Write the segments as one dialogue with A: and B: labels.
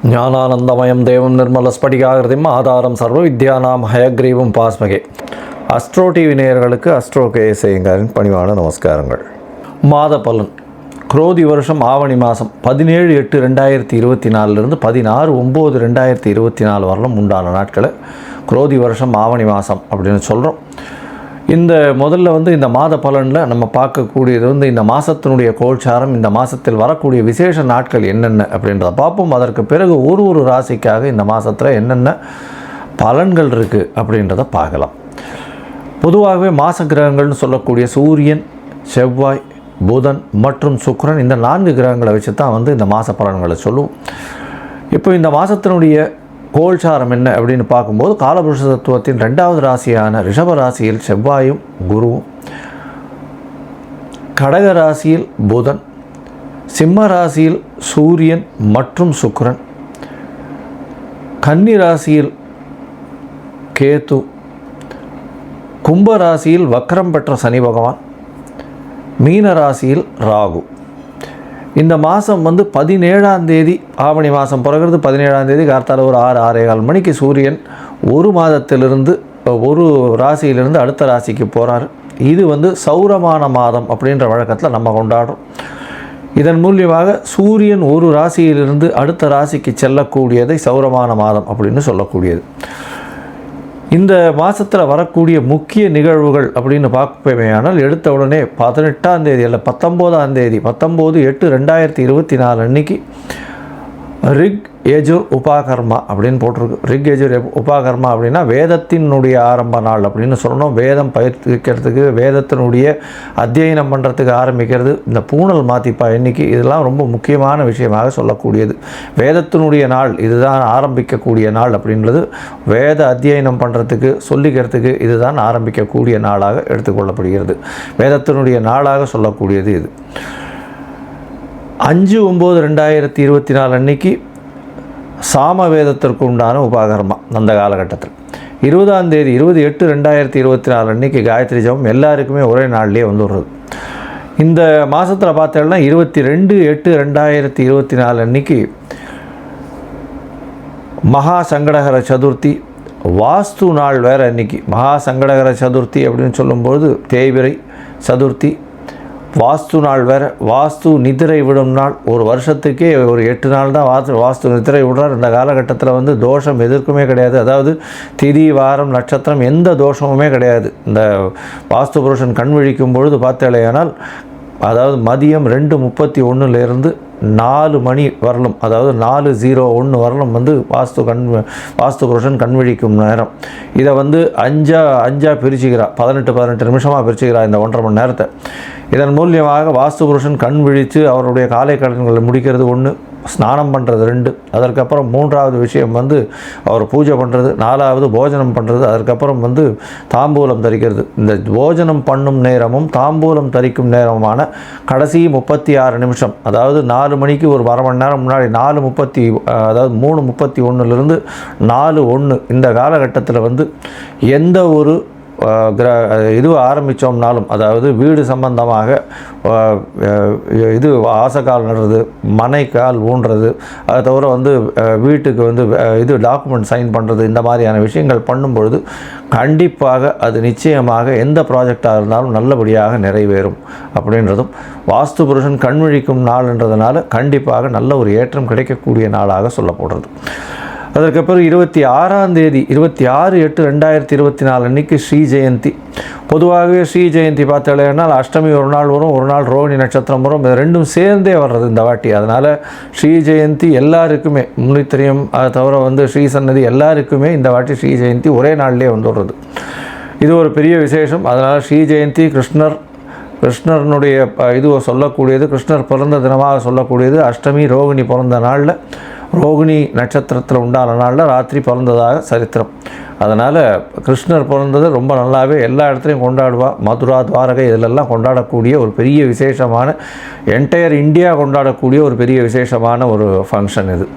A: ஞானானந்தமயம் தேவம் நிர்மலஸ்படிகாகிருதிம் ஆதாரம் சர்வ வித்யானாம் ஹயக்ரீவம் பாஸ்மகே. அஸ்ட்ரோ டிவி நேயர்களுக்கு அஸ்ட்ரோ கேஎஸ்ஐயங்காரின் பணிவான நமஸ்காரங்கள். மாத பலன். குரோதி வருஷம் ஆவணி மாதம் 17/8/2024 16/9/2024 வரலும் உண்டான நாட்களை குரோதி வருஷம் ஆவணி மாதம் அப்படின்னு சொல்கிறோம். இந்த முதல்ல இந்த மாத பலனில் நம்ம பார்க்கக்கூடியது இந்த மாதத்தினுடைய கோல்சாரம், இந்த மாதத்தில் வரக்கூடிய விசேஷ நாட்கள் என்னென்ன அப்படின்றத பார்ப்போம். அதற்கு பிறகு ஒரு ராசிக்காக இந்த மாதத்தில் என்னென்ன பலன்கள் இருக்குது அப்படின்றத பார்க்கலாம். பொதுவாகவே மாத கிரகங்கள்னு சொல்லக்கூடிய சூரியன், செவ்வாய், புதன் மற்றும் சுக்கிரன், இந்த 4 கிரகங்களை வச்சு தான் இந்த மாத பலன்களை சொல்லுவோம். இப்போ இந்த மாதத்தினுடைய கோல்சாரம் என்ன அப்படின்னு பார்க்கும்போது, காலபுருஷ தத்துவத்தின் 2வது ராசியான ரிஷப ராசியில் செவ்வாயும் குருவும், கடக ராசியில் புதன், சிம்ம ராசியில் சூரியன் மற்றும் சுக்கிரன், கன்னி ராசியில் கேது, கும்ப ராசியில் வக்ரம் பெற்ற சனி பகவான், மீன ராசியில் ராகு. இந்த மாதம் 17ஆம் தேதி ஆவணி மாதம் பிறகுறது 17ஆம் தேதி கார்த்தால ஒரு 6-6:15 மணிக்கு சூரியன் ஒரு மாதத்திலிருந்து ஒரு ராசியிலிருந்து அடுத்த ராசிக்கு போகிறார். இது சௌரமான மாதம் அப்படின்ற வழக்கத்தில் நம்ம கொண்டாடுறோம். இதன் மூலியமாக சூரியன் ஒரு ராசியிலிருந்து அடுத்த ராசிக்கு செல்லக்கூடியதை சௌரமான மாதம் அப்படின்னு சொல்லக்கூடியது. இந்த மாதத்தில் வரக்கூடிய முக்கிய நிகழ்வுகள் அப்படின்னு பார்ப்போமேயானால், எடுத்த உடனே 18ஆம் தேதி அல்ல 19ஆம் தேதி 19/8/2024 அன்னைக்கு ரிக் யஜுர் உபாகர்மா அப்படின்னு போட்டிருக்கு. ரிக் யஜுர் உபாகர்மா அப்படின்னா வேதத்தினுடைய ஆரம்ப நாள் அப்படின்னு சொல்லணும். வேதம் பயிற்சிக்கிறதுக்கு, வேதத்தினுடைய அத்தியனம் பண்ணுறதுக்கு ஆரம்பிக்கிறது இந்த பூனல் மாத்திப்பா எண்ணிக்கை. இதெல்லாம் ரொம்ப முக்கியமான விஷயமாக சொல்லக்கூடியது. வேதத்தினுடைய நாள் இதுதான் ஆரம்பிக்கக்கூடிய நாள் அப்படின்றது. வேத அத்தியனம் பண்ணுறதுக்கு சொல்லிக்கிறதுக்கு இதுதான் ஆரம்பிக்கக்கூடிய நாளாக எடுத்துக்கொள்ளப்படுகிறது. வேதத்தினுடைய நாளாக சொல்லக்கூடியது இது. 5/9/2024 அன்னைக்கு சாம வேதத்திற்கு உண்டான உபாகர்மா. அந்த காலகட்டத்தில் 20ஆம் தேதி 20/8/2024 அன்னைக்கு காயத்ரி ஜபம் எல்லாருக்குமே ஒரே நாள்லேயே வந்துடுறது. இந்த மாதத்தில் பார்த்தோம்னா 22/8/2024 அன்னைக்கு மகா சங்கடகர சதுர்த்தி, வாஸ்து நாள் வேறு. அன்றைக்கி மகா சங்கடகர சதுர்த்தி அப்படின்னு சொல்லும்போது தேய்பிரை சதுர்த்தி, வாஸ்து நாள் வேறு. வாஸ்து நிதிரை விடும் நாள். ஒரு வருஷத்துக்கே ஒரு 8 நாள் தான் வாஸ்து நிதிரை விடுறார். இந்த காலகட்டத்தில் தோஷம் எதற்குமே கிடையாது. அதாவது திதி, வாரம், நட்சத்திரம் எந்த தோஷமுமே கிடையாது. இந்த வாஸ்து புருஷன் கண் விழிக்கும் பொழுது பார்த்தேலையானால், அதாவது மதியம் 2:31 4 மணி வரலும், அதாவது 4:01 வரலும் வாஸ்து புருஷன் கண் விழிக்கும் நேரம். இதை 5 பிரிச்சுக்கிறா, 18 நிமிஷமாக பிரிச்சுக்கிறா இந்த 1.5 மணி நேரத்தை. இதன் மூலியமாக வாஸ்து புருஷன் கண் விழித்து அவருடைய காலை கடன்களை முடிக்கிறது 1, ஸ்நானம் பண்ணுறது 2, அதற்கப்புறம் 3வது விஷயம் அவர் பூஜை பண்ணுறது, 4வது போஜனம் பண்ணுறது, அதற்கப்புறம் தாம்பூலம் தரிக்கிறது. இந்த போஜனம் பண்ணும் நேரமும் தாம்பூலம் தரிக்கும் நேரமான கடைசி 36 நிமிஷம், அதாவது 4 மணிக்கு ஒரு அரை மணி நேரம் முன்னாடி 3:31 4:01 இந்த காலகட்டத்தில் எந்த ஒரு இது ஆரம்பித்தோம்னாலும், அதாவது வீடு சம்பந்தமாக இது ஆசைக்கால் நடுறது, மனைக்கால் ஊன்றது, அதை தவிர வீட்டுக்கு இது டாக்குமெண்ட் சைன் பண்ணுறது, இந்த மாதிரியான விஷயங்கள் பண்ணும்பொழுது கண்டிப்பாக அது நிச்சயமாக எந்த ப்ராஜெக்டாக இருந்தாலும் நல்லபடியாக நிறைவேறும் அப்படின்றதும், வாஸ்து புருஷன் கண்விழிக்கும் நாள்ன்றதுனால கண்டிப்பாக நல்ல ஒரு ஏற்றம் கிடைக்கக்கூடிய நாளாக சொல்லப்படுறது. அதற்கப்புறம் 26ஆம் தேதி 26/8/2024 அன்றைக்கி ஸ்ரீ ஜெயந்தி. பொதுவாகவே ஸ்ரீ ஜெயந்தி பார்த்தாலேனால் அஷ்டமி ஒரு நாள் வரும், ஒரு நாள் ரோஹிணி நட்சத்திரம் வரும். இது 2ம் சேர்ந்தே வர்றது இந்த வாட்டி. அதனால் ஸ்ரீ ஜெயந்தி எல்லாருக்குமே முன்னித்திரியம், அதை தவிர ஸ்ரீ சன்னதி எல்லாருக்குமே இந்த வாட்டி ஸ்ரீ ஜெயந்தி ஒரே நாள்லேயே வந்துடுறது. இது ஒரு பெரிய விசேஷம். அதனால் ஸ்ரீ ஜெயந்தி கிருஷ்ணனுடைய இது சொல்லக்கூடியது, கிருஷ்ணர் பிறந்த தினமாக சொல்லக்கூடியது. அஷ்டமி ரோகிணி பிறந்த நாளில், ரோகிணி நட்சத்திரத்தில் உண்டான நாளில் ராத்திரி பிறந்ததாக சரித்திரம். அதனால் கிருஷ்ணர் பிறந்தது ரொம்ப நல்லாவே எல்லா இடத்துலையும் கொண்டாடுவா. மதுரா, துவாரகை இதிலெல்லாம் கொண்டாடக்கூடிய ஒரு பெரிய விசேஷமான, என்டையர் இந்தியா கொண்டாடக்கூடிய ஒரு பெரிய விசேஷமான ஒரு ஃபங்க்ஷன் இது.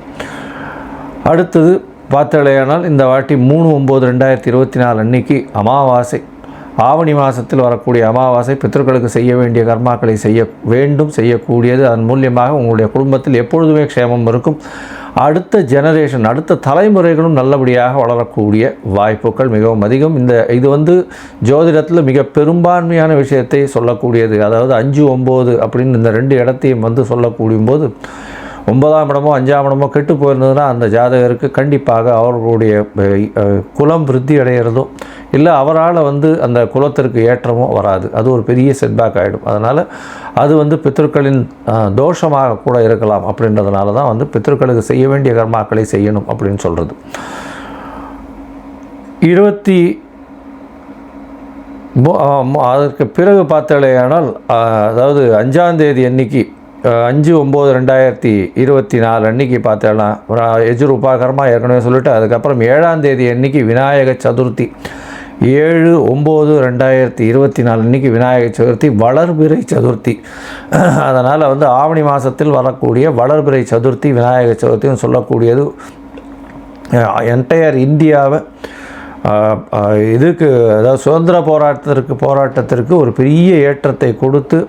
A: அடுத்தது பார்த்தலையானால் இந்த வாட்டி 3/9/2024 அன்னைக்கு அமாவாசை. ஆவணி மாதத்தில் வரக்கூடிய அமாவாசை பித்ருக்களுக்கு செய்ய வேண்டிய கர்மாக்களை செய்யக்கூடியது. அதன் மூலியமாக உங்களுடைய குடும்பத்தில் எப்பொழுதுமே க்ஷேமம் இருக்கும். அடுத்த ஜெனரேஷன், அடுத்த தலைமுறைகளும் நல்லபடியாக வளரக்கூடிய வாய்ப்புகள் மிகவும் அதிகம். இது வந்து ஜோதிடத்தில் மிக பெரும்பான்மையான விஷயத்தை சொல்லக்கூடியது. அதாவது 5, 9 அப்படின்னு இந்த 2 இடத்தையும் வந்து சொல்லக்கூடிய போது 9ஆம் இடமோ 5ஆம் இடமோ கெட்டு போயிருந்ததுன்னா அந்த ஜாதகருக்கு கண்டிப்பாக அவர்களுடைய குலம் விருத்தி அடைகிறதோ இல்லை அவரால் வந்து அந்த குலத்திற்கு ஏற்றமோ வராது. அது ஒரு பெரிய செட்பேக் ஆகிடும். அதனால் அது வந்து பித்ருக்களின் தோஷமாக கூட இருக்கலாம். அப்படின்றதுனால தான் வந்து பித்ருக்களுக்கு செய்ய வேண்டிய கர்மாக்களை செய்யணும் அப்படின்னு சொல்கிறது. அதற்கு பிறகு பார்த்தாலேயானால், அதாவது 5ஆம் தேதி அன்னைக்கு 5/9/2024 அன்றைக்கி பார்த்தேன்னா எஜுர் உபாகரமாக ஏற்கனவே சொல்லிவிட்டு, அதுக்கப்புறம் 7ஆம் தேதி அன்றைக்கி விநாயக சதுர்த்தி 7/9/2024 அன்றைக்கி விநாயக சதுர்த்தி, வளர்பிறை சதுர்த்தி. அதனால் வந்து ஆவணி மாதத்தில் வரக்கூடிய வளர்பிறை சதுர்த்தி விநாயக சதுர்த்தின்னு சொல்லக்கூடியது என்டையர் இந்தியாவை இதுக்கு, அதாவது சுதந்திர போராட்டத்திற்கு ஒரு பெரிய ஏற்றத்தை கொடுத்து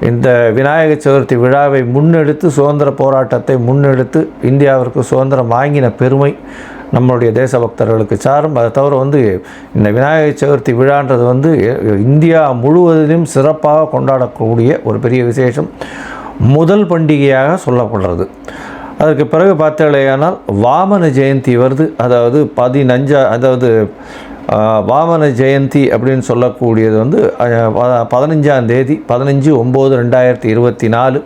A: இந்த விநாயக சதுர்த்தி விழாவை முன்னெடுத்து சுதந்திர போராட்டத்தை முன்னெடுத்து இந்தியாவிற்கு சுதந்திரம் வாங்கின பெருமை நம்மளுடைய தேசபக்தர்களுக்கு சாரும். அதை தவிர வந்து இந்த விநாயக சதுர்த்தி விழான்றது வந்து இந்தியா முழுவதிலும் சிறப்பாக கொண்டாடக்கூடிய ஒரு பெரிய விசேஷம், முதல் பண்டிகையாக சொல்லப்படுறது. அதுக்கு பிறகு பார்த்தாலேயானால் வாமன ஜெயந்தி வருது. அதாவது 15 வாமன ஜெயந்தி அப்படின்னு சொல்லக்கூடியது வந்து 15ஆம் தேதி 15/9/2024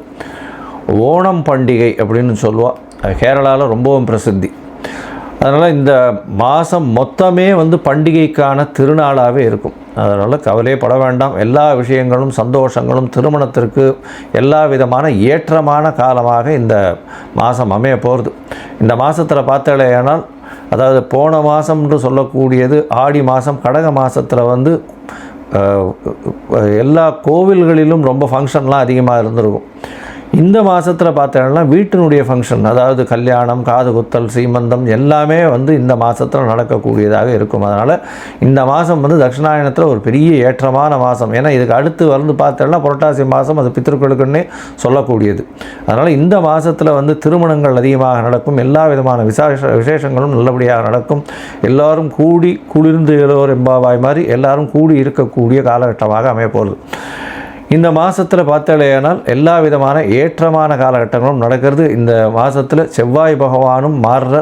A: ஓணம் பண்டிகை அப்படின்னு சொல்லுவாள். கேரளாவில் ரொம்பவும் பிரசித்தி. அதனால் இந்த மாதம் மொத்தமே வந்து பண்டிகைக்கான திருநாளாகவே இருக்கும். அதனால் கவலையே பட வேண்டாம். எல்லா விஷயங்களும் சந்தோஷங்களும் திருமணத்திற்கு எல்லா விதமான ஏற்றமான காலமாக இந்த மாதம் அமைய போகிறது. இந்த மாதத்தில் பார்த்தாலேயானால், அதாவது போன மாதம்னு சொல்லக்கூடியது ஆடி மாதம், கடக மாதத்தில் வந்து எல்லா கோவில்களிலும் ரொம்ப ஃபங்க்ஷன்லாம் அதிகமாக இருந்திருக்கும். இந்த மாதத்தில் பார்த்தோன்னா வீட்டினுடைய ஃபங்க்ஷன், அதாவது கல்யாணம், காது குத்தல், சீமந்தம் எல்லாமே வந்து இந்த மாதத்தில் நடக்கக்கூடியதாக இருக்கும். அதனால் இந்த மாதம் வந்து தட்சிணாயனத்தில் ஒரு பெரிய ஏற்றமான மாதம். ஏன்னா இதுக்கு அடுத்து வந்து பார்த்தோன்னா புரட்டாசி மாதம், அது பித்திருக்களுக்குன்னே சொல்லக்கூடியது. அதனால் இந்த மாதத்தில் வந்து திருமணங்கள் அதிகமாக நடக்கும், எல்லா விதமான விசேஷங்களும் நல்லபடியாக நடக்கும். எல்லோரும் கூடி குளிர்ந்து எழுவோர் எம்பாவாய் மாதிரி எல்லாரும் கூடி இருக்கக்கூடிய காலகட்டமாக அமைய போகிறது. இந்த மாதத்தில் பார்த்தாலேயானால் எல்லா விதமான ஏற்றமான காலகட்டங்களும் நடக்கிறது. இந்த மாதத்தில் செவ்வாய் பகவானும் மாறுற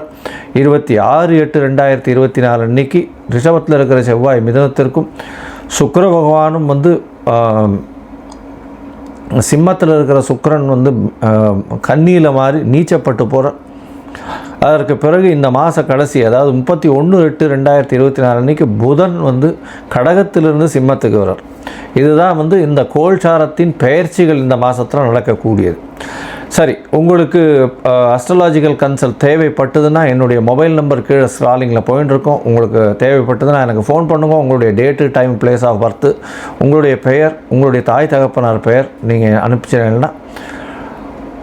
A: 26/8/2024 அன்னைக்கு ரிஷபத்தில் இருக்கிற செவ்வாய் மிதுனத்திற்கும், சுக்கிர பகவானும் வந்து சிம்மத்தில் இருக்கிற சுக்கிரன் வந்து கன்னியில் மாறி நீச்சப்பட்டு போகிற. அதற்கு பிறகு இந்த மாத கடைசி, அதாவது 31/8/2024 அன்றைக்கி புதன் வந்து கடகத்திலிருந்து சிம்மத்துக்கு வர்றார். இதுதான் வந்து இந்த கோல்சாரத்தின் பெயர்ச்சிகள் இந்த மாதத்தில் நடக்கக்கூடியது. சரி, உங்களுக்கு அஸ்ட்ராலாஜிக்கல் கன்சல்ட் தேவைப்பட்டதுன்னா என்னுடைய மொபைல் நம்பர் கீழே ஸ்க்ராலிங்கில் போயின்னு இருக்கோம். உங்களுக்கு தேவைப்பட்டதுன்னா எனக்கு ஃபோன் பண்ணுங்க. உங்களுடைய date, time, place of birth, உங்களுடைய பெயர், உங்களுடைய தாய் தகப்பனார் பெயர் நீங்கள் அனுப்பிச்சிங்கன்னா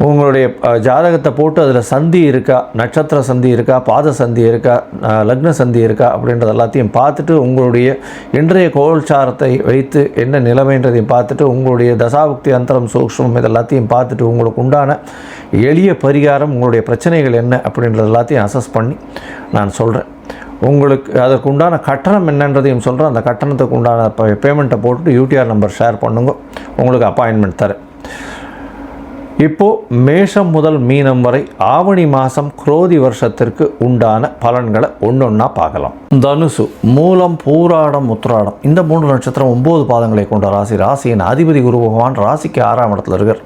A: உங்களுடைய ஜாதகத்தை போட்டு அதில் சந்தி இருக்கா, நட்சத்திர சந்தி இருக்கா, பாத சந்தி இருக்கா, லக்ன சந்தி இருக்கா அப்படின்றது எல்லாத்தையும் பார்த்துட்டு, உங்களுடைய இன்றைய கோல்சாரத்தை வைத்து என்ன நிலைமைன்றதையும் பார்த்துட்டு, உங்களுடைய தசாபுக்தி அந்தரம் சூக்ஷ்மம் இதெல்லாத்தையும் பார்த்துட்டு, உங்களுக்கு உண்டான எளிய பரிகாரம், உங்களுடைய பிரச்சனைகள் என்ன அப்படின்றது எல்லாத்தையும் அசஸ் பண்ணி நான் சொல்கிறேன். உங்களுக்கு அதற்கு உண்டான கட்டணம் என்னன்றதையும் சொல்கிறேன். அந்த கட்டணத்துக்கு உண்டான பேமெண்ட்டை போட்டுட்டு யூடிஆர் நம்பர் ஷேர் பண்ணுங்க, உங்களுக்கு அப்பாயின்மெண்ட் தரேன். இப்போது மேஷம் முதல் மீனம் வரை ஆவணி மாதம் குரோதி வருஷத்திற்கு உண்டான பலன்களை ஒன்றொன்னா பார்க்கலாம். தனுசு, மூலம், பூராடம், உத்திராடம் இந்த 3 நட்சத்திரம் 9 பாதங்களை கொண்ட ராசி. ராசியின் அதிபதி குரு பகவான் ராசிக்கு 6ஆம் இடத்துல இருக்கார்.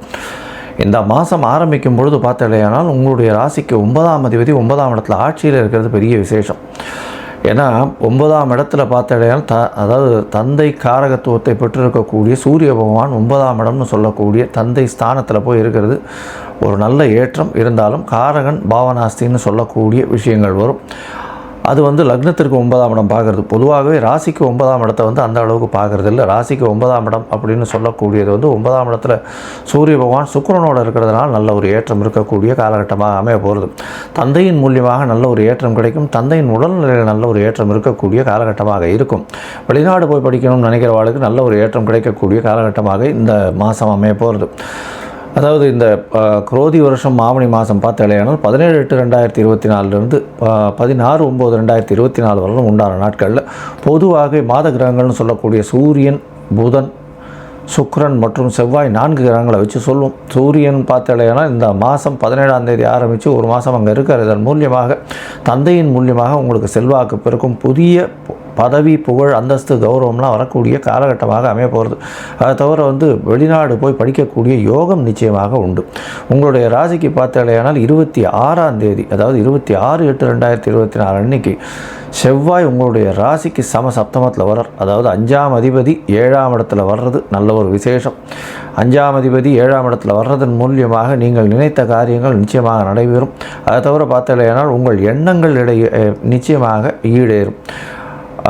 A: இந்த மாதம் ஆரம்பிக்கும் பொழுது பார்த்தாலேயானால் உங்களுடைய ராசிக்கு 9ஆம் அதிபதி 9ஆம் இடத்துல ஆட்சியில் இருக்கிறது பெரிய விசேஷம். ஏன்னா 9ஆம் இடத்துல பார்த்தாலேயால் அதாவது தந்தை காரகத்துவத்தை பெற்றிருக்கக்கூடிய சூரிய பகவான் 9ஆம் இடம்னு சொல்லக்கூடிய தந்தை ஸ்தானத்தில் போய் இருக்கிறது ஒரு நல்ல ஏற்றம். இருந்தாலும் காரகன் பாவனாஸ்தின்னு சொல்லக்கூடிய விஷயங்கள் வரும். அது வந்து லக்னத்திற்கு 9ஆம் இடம் பார்க்குறது. பொதுவாகவே ராசிக்கு 9ஆம் இடத்தை வந்து அந்த அளவுக்கு பார்க்குறது இல்லை. ராசிக்கு 9ஆம் இடம் அப்படின்னு சொல்லக்கூடியது வந்து 9ஆம் இடத்துல சூரிய பகவான் சுக்கிரனோடு இருக்கிறதுனால நல்ல ஒரு ஏற்றம் இருக்கக்கூடிய காலகட்டமாக அமைய போகிறது. தந்தையின் மூலியமாக நல்ல ஒரு ஏற்றம் கிடைக்கும். தந்தையின் உடல்நிலையில் நல்ல ஒரு ஏற்றம் இருக்கக்கூடிய காலகட்டமாக இருக்கும். வெளிநாடு போய் படிக்கணும்னு நினைக்கிறவாளுக்கு நல்ல ஒரு ஏற்றம் கிடைக்கக்கூடிய காலகட்டமாக இந்த மாதம் அமைய போகிறது. அதாவது இந்த குரோதி வருஷம் ஆவணி மாதம் பார்த்தாலேயானால் 17/8/2024 16/9/2024 வரலும் உண்டான நாட்களில் பொதுவாக மாத கிரகங்கள்னு சொல்லக்கூடிய சூரியன், புதன், சுக்கிரன் மற்றும் செவ்வாய் 4 கிரகங்களை வச்சு சொல்லுவோம். சூரியன் பார்த்தாலேனா இந்த மாதம் 17ஆம் தேதி ஆரம்பித்து ஒரு மாதம் அங்கே இருக்கார். இதன் மூலியமாக தந்தையின் மூலியமாக உங்களுக்கு செல்வாக்கு பிறக்கும், புதிய பதவி, புகழ், அந்தஸ்து, கௌரவம்லாம் வரக்கூடிய காலகட்டமாக அமைய போகிறது. அதை தவிர வெளிநாடு போய் படிக்கக்கூடிய யோகம் நிச்சயமாக உண்டு. உங்களுடைய ராசிக்கு பார்த்தாலேயானால் 26ஆம் தேதி, அதாவது 26/8/2024 அன்னைக்கு செவ்வாய் உங்களுடைய ராசிக்கு சப்தமத்தில் வர்றார். அதாவது 5ஆம் அதிபதி 7ஆம் இடத்துல வர்றது நல்ல ஒரு விசேஷம். 5ஆம் அதிபதி 7ஆம் இடத்துல வர்றதன் மூலியமாக நீங்கள் நினைத்த காரியங்கள் நிச்சயமாக நடைபெறும். அதை தவிர பார்த்தாலேயானால் உங்கள் எண்ணங்கள் நிச்சயமாக ஈடேறும்.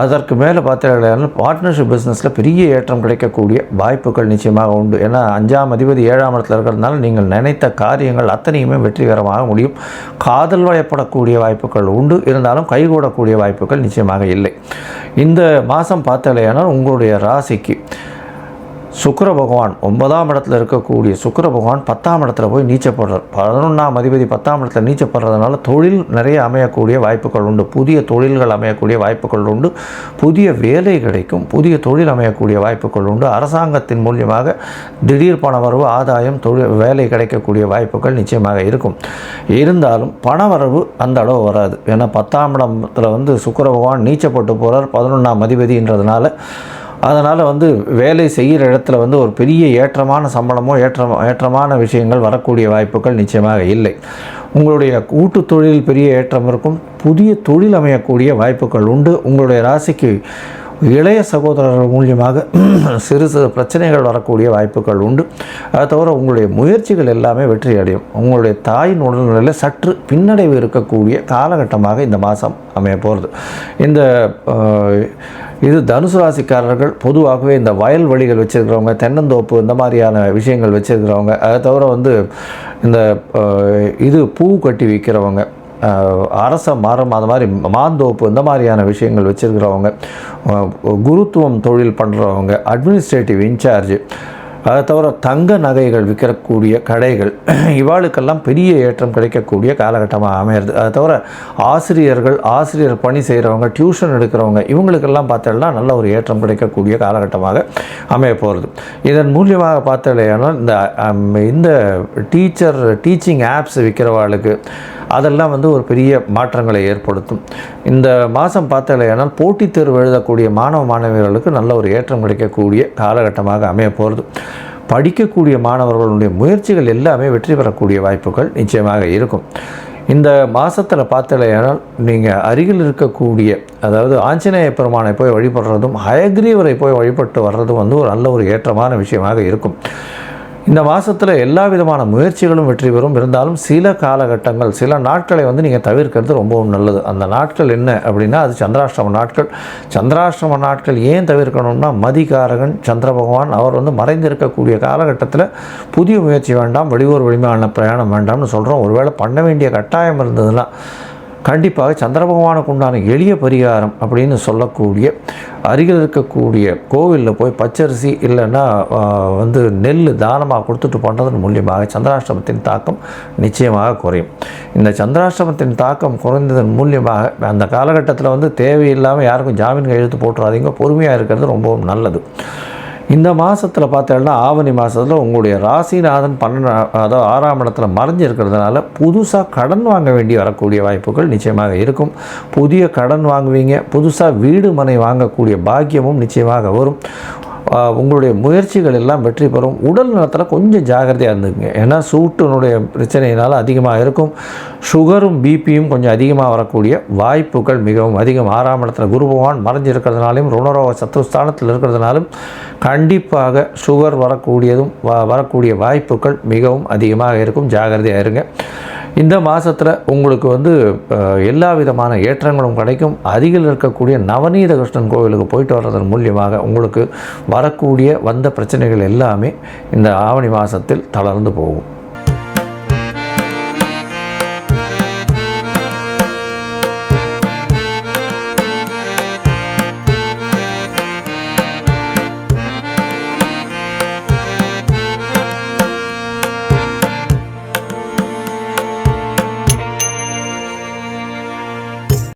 A: அதற்கு மேலே பார்த்தீங்கன்னா பார்ட்னர்ஷிப் பிஸ்னஸில் பெரிய ஏற்றம் கிடைக்கக்கூடிய வாய்ப்புகள் நிச்சயமாக உண்டு. ஏன்னா 5ஆம் அதிபதி 7ஆம் இடத்துல இருக்கிறதுனால நீங்கள் நினைத்த காரியங்கள் அத்தனையுமே வெற்றிகரமாக முடியும். காதல் வயப்படக்கூடிய வாய்ப்புகள் உண்டு, இருந்தாலும் கைகூடக்கூடிய வாய்ப்புகள் நிச்சயமாக இல்லை. இந்த மாதம் பார்த்தாலேயானால் உங்களுடைய ராசிக்கு சுக்கிர பகவான் 9ஆம் இடத்துல இருக்கக்கூடிய சுக்கிர பகவான் 10ஆம் இடத்துல போய் நீச்சப்படுறார். 11ஆம் அதிபதி 10ஆம் இடத்துல நீச்சப்படுறதுனால தொழில் நிறைய அமையக்கூடிய வாய்ப்புகள் உண்டு. புதிய தொழில்கள் அமையக்கூடிய வாய்ப்புகள் உண்டு. புதிய வேலை கிடைக்கும், புதிய தொழில் அமையக்கூடிய வாய்ப்புகள் உண்டு. அரசாங்கத்தின் மூலியமாக திடீர் பணவரவு, ஆதாயம், தொழில், வேலை கிடைக்கக்கூடிய வாய்ப்புகள் நிச்சயமாக இருக்கும். இருந்தாலும் பணவரவு அந்த அளவு வராது. ஏன்னா 10ஆம் இடத்துல சுக்கிர பகவான் நீச்சப்பட்டு போகிறார் 11ஆம் அதிபதின்றதுனால. அதனால் வேலை செய்கிற இடத்துல ஒரு பெரிய ஏற்றமான சம்பளமோ ஏற்றமான விஷயங்கள் வரக்கூடிய வாய்ப்புகள் நிச்சயமாக இல்லை. உங்களுடைய கூட்டு தொழில் பெரிய ஏற்றம் இருக்கும். புதிய தொழில் அமையக்கூடிய வாய்ப்புகள் உண்டு. உங்களுடைய ராசிக்கு இளைய சகோதரர்கள் மூலியமாக சிறு சிறு பிரச்சனைகள் வரக்கூடிய வாய்ப்புகள் உண்டு. அதை தவிர உங்களுடைய முயற்சிகள் எல்லாமே வெற்றி அடையும். உங்களுடைய தாயின் உடல்நிலையில் சற்று பின்னடைவு இருக்கக்கூடிய காலகட்டமாக இந்த மாதம் அமைய போகிறது. இது தனுசு ராசிக்காரர்கள் பொதுவாகவே இந்த வயல்வெளிகள் வச்சுருக்கிறவங்க, தென்னந்தோப்பு, இந்த மாதிரியான விஷயங்கள் வச்சுருக்கிறவங்க, அதை தவிர இது பூ கட்டி விற்கிறவங்க, அரச மரம், அது மாதிரி மாந்தோப்பு, இந்த மாதிரியான விஷயங்கள் வச்சுருக்கிறவங்க, குருத்துவம் தொழில் பண்ணுறவங்க, அட்மினிஸ்ட்ரேட்டிவ் இன்சார்ஜ், அதை தவிர தங்க நகைகள் விற்கக்கூடிய கடைகள், இவாளுக்கெல்லாம் பெரிய ஏற்றம் கிடைக்கக்கூடிய காலகட்டமாக அமையிறது. அதை தவிர ஆசிரியர் பணி செய்கிறவங்க, டியூஷன் எடுக்கிறவங்க, இவங்களுக்கெல்லாம் பார்த்தோம்னா நல்ல ஒரு ஏற்றம் கிடைக்கக்கூடிய காலகட்டமாக அமைய போகிறது. இதன் மூலியமாக பார்த்தோம்னா இந்த டீச்சிங் ஆப்ஸ் விற்கிறவாளுக்கு அதெல்லாம் ஒரு பெரிய மாற்றங்களை ஏற்படுத்தும். இந்த மாதம் பார்த்தோம்னால் போட்டித் தேர்வு எழுதக்கூடிய மாணவியர்களுக்கு நல்ல ஒரு ஏற்றம் கிடைக்கக்கூடிய காலகட்டமாக அமைய போகிறது. படிக்கக்கூடிய மாணவர்களுடைய முயற்சிகள் எல்லாமே வெற்றி பெறக்கூடிய வாய்ப்புகள் நிச்சயமாக இருக்கும். இந்த மாதத்தில் பார்த்தலையானால் நீங்கள் அருகில் இருக்கக்கூடிய, அதாவது ஆஞ்சநேய பெருமானை போய் வழிபடுறதும் ஹயக்ரீவரை போய் வழிபட்டு வர்றதும் ஒரு நல்ல ஒரு ஏற்றமான விஷயமாக இருக்கும். இந்த மாதத்தில் எல்லா விதமான முயற்சிகளும் வெற்றி பெறும். இருந்தாலும் சில காலகட்டங்கள், சில நாட்களை நீங்கள் தவிர்க்கிறது ரொம்பவும் நல்லது. அந்த நாட்கள் என்ன அப்படின்னா அது சந்திராஷ்டம நாட்கள். சந்திராஷ்டம நாட்கள் ஏன் தவிர்க்கணும்னா மதிகாரகன் சந்திர பகவான் அவர் மறைந்திருக்கக்கூடிய காலகட்டத்தில் புதிய முயற்சி வேண்டாம், வெளியூர் வெளிமான பிரயாணம் வேண்டாம்னு சொல்கிறோம். ஒருவேளை பண்ண வேண்டிய கட்டாயம் இருந்ததுன்னா கண்டிப்பாக சந்திர பகவானுக்கு உண்டான எளிய பரிகாரம் அப்படின்னு சொல்லக்கூடிய அருகில் இருக்கக்கூடிய கோவிலில் போய் பச்சரிசி இல்லைன்னா நெல் தானமாக கொடுத்துட்டு பண்ணுறதன் மூலியமாக சந்திராஷ்டமத்தின் தாக்கம் நிச்சயமாக குறையும். இந்த சந்திராஷ்டமத்தின் தாக்கம் குறைந்ததன் மூலியமாக அந்த காலகட்டத்தில் தேவையில்லாமல் யாருக்கும் ஜாமீன் கையெழுத்து போட்டுறாதீங்க. பொறுமையாக இருக்கிறது ரொம்பவும் நல்லது. இந்த மாதத்தில் பார்த்தோம்னா ஆவணி மாதத்தில் உங்களுடைய ராசிநாதன் 6ஆம் இடத்துல மறைஞ்சு இருக்கிறதுனால புதுசாக கடன் வாங்க வேண்டி வரக்கூடிய வாய்ப்புகள் நிச்சயமாக இருக்கும். புதிய கடன் வாங்குவீங்க. புதுசாக வீடு மனை வாங்கக்கூடிய பாக்கியமும் நிச்சயமாக வரும். உங்களுடைய முயற்சிகள் எல்லாம் வெற்றி பெறும். உடல் நலத்தில் கொஞ்சம் ஜாகிரதையாக இருந்துக்குங்க. ஏன்னா சூட்டினுடைய பிரச்சனையினால் அதிகமாக இருக்கும். சுகரும் பிபியும் கொஞ்சம் அதிகமாக வரக்கூடிய வாய்ப்புகள் மிகவும் அதிகம். 6ஆம் இடத்துல குரு பகவான் மறைஞ்சிருக்கிறதுனாலும் ருணரோக சத்துருஸ்தானத்தில் இருக்கிறதுனாலும் கண்டிப்பாக சுகர் வரக்கூடிய வாய்ப்புகள் மிகவும் அதிகமாக இருக்கும். ஜாகிரதையாக இருங்க. இந்த மாதத்தில் உங்களுக்கு எல்லா விதமான ஏற்றங்களும் கிடைக்கும். அருகில் இருக்கக்கூடிய நவநீத கிருஷ்ணன் கோவிலுக்கு போயிட்டு வர்றதன் மூலியமாக உங்களுக்கு வரக்கூடிய பிரச்சனைகள் எல்லாமே இந்த ஆவணி மாதத்தில் தளர்ந்து போகும்.